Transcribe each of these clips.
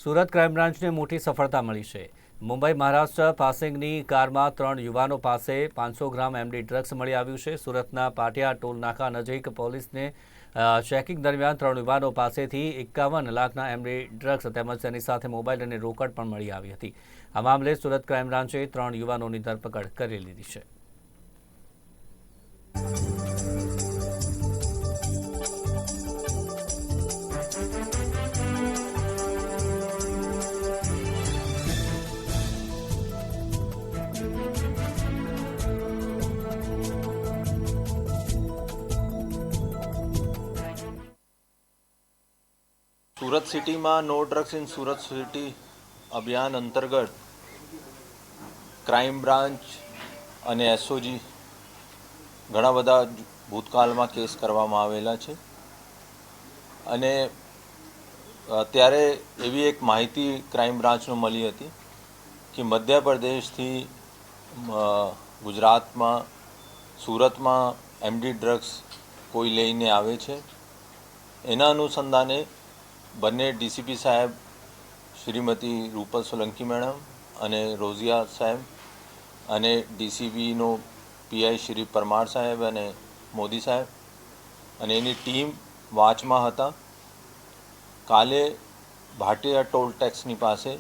Surat crime બ્રાન્ચને મોટી સફળતા મળી છે। મુંબઈ મહારાષ્ટ્ર પાસિંગની કારમાં 3 યુવાનો પાસે 500 ગ્રામ એમડી ડ્રગ્સ મળી આવ્યું છે। સુરતના પાટિયા ટોલ નાકા નજીક પોલીસને ચેકિંગ દરમિયાન 3 યુવાનો પાસેથી 51 લાખના એમડી ડ્રગ્સ તેમજ તેની સાથે મોબાઈલ અને રોકડ પણ મળી આવી હતી। આ મામલે સુરત ક્રાઇમ બ્રાન્ચે 3 યુવાનોની ધરપકડ કરી લીધી છે। સુરત સિટીમાં no drugs in Surat city અભિયાન અંતર્ગત ક્રાઇમ બ્રાન્ચ અને એસઓજી ઘણા બધા ભૂતકાળમાં કેસ કરવામાં આવેલા છે અને ત્યારે એવી એક માહિતી ક્રાઇમ બ્રાન્ચને મળી હતી કે મધ્યપ્રદેશથી ગુજરાતમાં સુરતમાં એમડી ડ્રગ્સ કોઈ લઈને આવે છે। એના અનુસંધાને બંને ડીસીપી સાહેબ શ્રીમતી રૂપલ સોલંકી મેડમ અને રોઝિયા સાહેબ અને ડીસીબીનો પીઆઈ શ્રી પરમાર સાહેબ અને મોદી સાહેબ અને એની ટીમ વાંચમાં હતા। કાલે ભાટિયા ટોલ ટેક્સની પાસે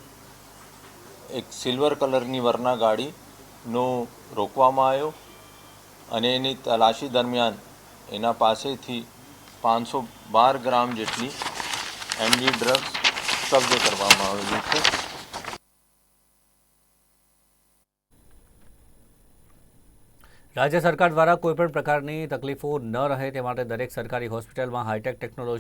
એક સિલ્વર કલરની વરના ગાડીનો રોકવામાં આવ્યો અને એની તલાશી દરમિયાન એના પાસેથી 512 ગ્રામ જેટલી એમડી ડ્રગ્સ કબજે કરવામાં આવેલી છે। રાજ્ય સરકાર દ્વારા કોઈપણ પ્રકારની તકલીફો ન રહે તે માટે દરેક સરકારી હોસ્પિટલમાં હાઈટેક ટેકનોલોજી